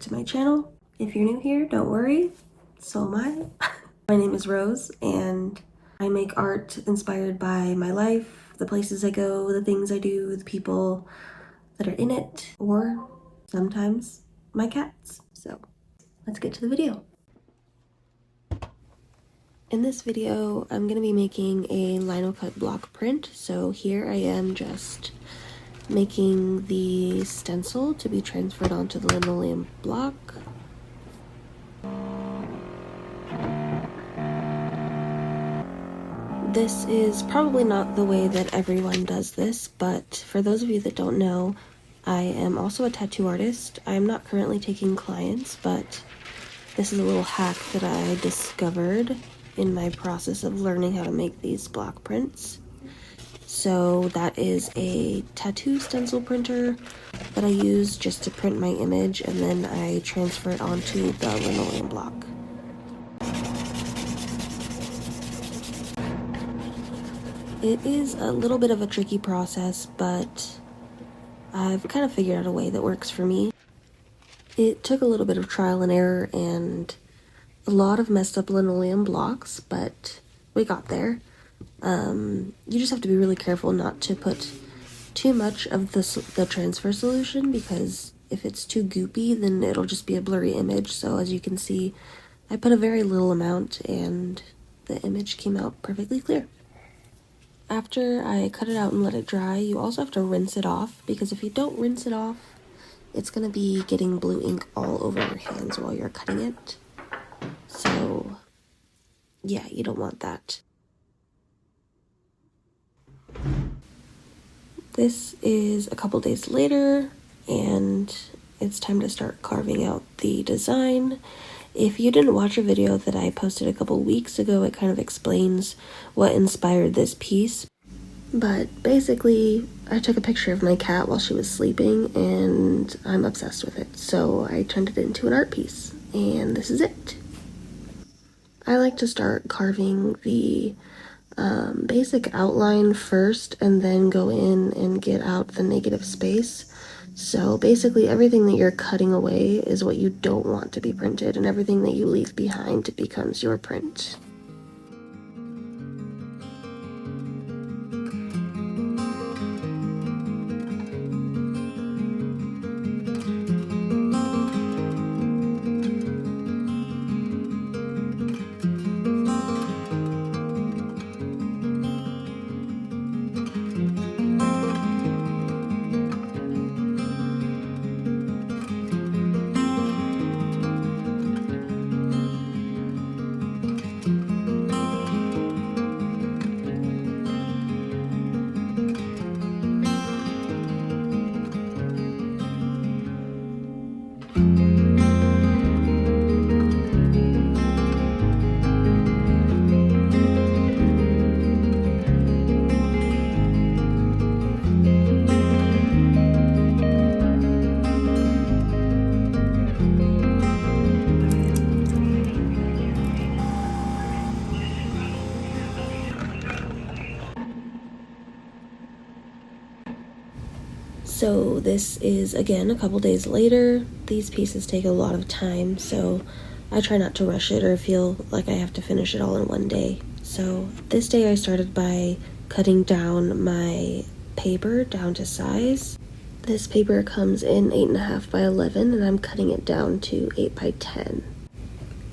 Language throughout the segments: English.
to my channel. If you're new here, don't worry, so am I. My name is Rose and I make art inspired by my life, the places I go, the things I do, the people that are in it, or sometimes my cats. So let's get to the video. In this video, I'm going to be making a linocut block print. So here I am just making the stencil to be transferred onto the linoleum block. This is probably not the way that everyone does this, but for those of you that don't know, I am also a tattoo artist. I am not currently taking clients, but this is a little hack that I discovered in my process of learning how to make these block prints. So that is a tattoo stencil printer that I use just to print my image, and then I transfer it onto the linoleum block. It is a little bit of a tricky process, but I've kind of figured out a way that works for me. It took a little bit of trial and error and a lot of messed up linoleum blocks, but we got there. You just have to be really careful not to put too much of the transfer solution, because if it's too goopy, then it'll just be a blurry image. So as you can see, I put a very little amount and the image came out perfectly clear. After I cut it out and let it dry, you also have to rinse it off, because if you don't rinse it off, it's going to be getting blue ink all over your hands while you're cutting it. So yeah, you don't want that. This is a couple days later, and it's time to start carving out the design. If you didn't watch a video that I posted a couple weeks ago, it kind of explains what inspired this piece. But basically, I took a picture of my cat while she was sleeping, and I'm obsessed with it. So I turned it into an art piece, and this is it. I like to start carving the basic outline first, and then go in and get out the negative space. So basically everything that you're cutting away is what you don't want to be printed, and everything that you leave behind becomes your print. So this is, again, a couple days later. These pieces take a lot of time, so I try not to rush it or feel like I have to finish it all in one day. So this day I started by cutting down my paper down to size. This paper comes in 8.5 by 11, and I'm cutting it down to 8 by 10.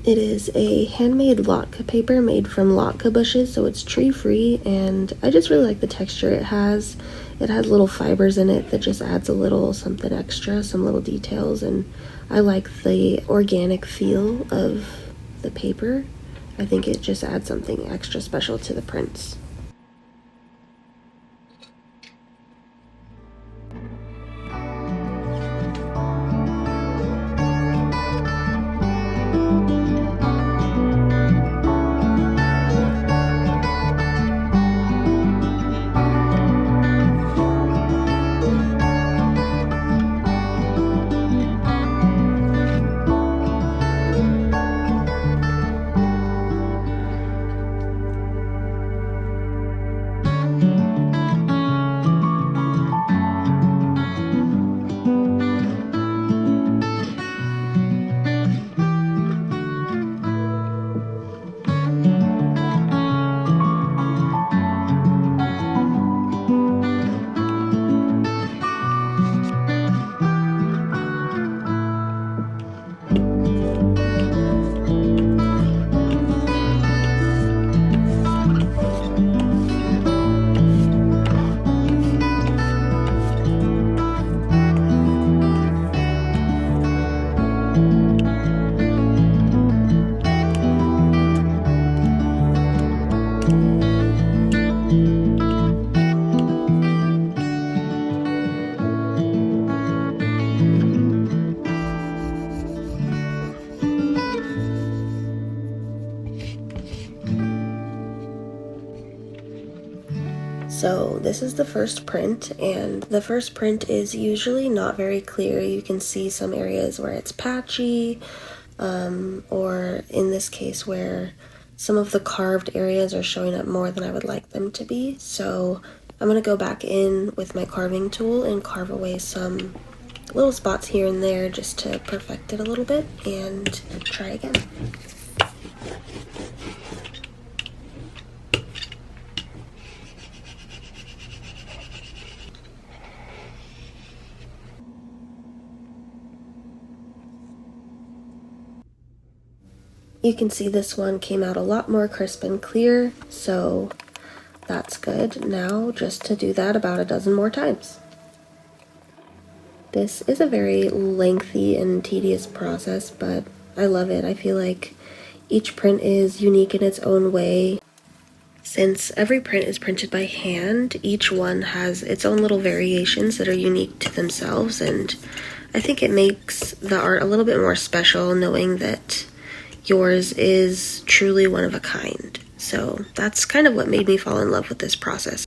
It is a handmade latke paper made from latke bushes, so it's tree-free, and I just really like the texture it has. It has little fibers in it that just adds a little something extra, some little details, and I like the organic feel of the paper. I think it just adds something extra special to the prints. So this is the first print, and the first print is usually not very clear. You can see some areas where it's patchy, or in this case where some of the carved areas are showing up more than I would like them to be. So I'm going to go back in with my carving tool and carve away some little spots here and there just to perfect it a little bit and try again. You can see this one came out a lot more crisp and clear, so that's good. Now just to do that about a dozen more times. This is a very lengthy and tedious process, but I love it. I feel like each print is unique in its own way. Since every print is printed by hand, each one has its own little variations that are unique to themselves, and I think it makes the art a little bit more special knowing that yours is truly one of a kind. So that's kind of what made me fall in love with this process.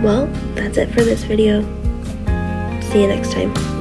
Well, that's it for this video. See you next time.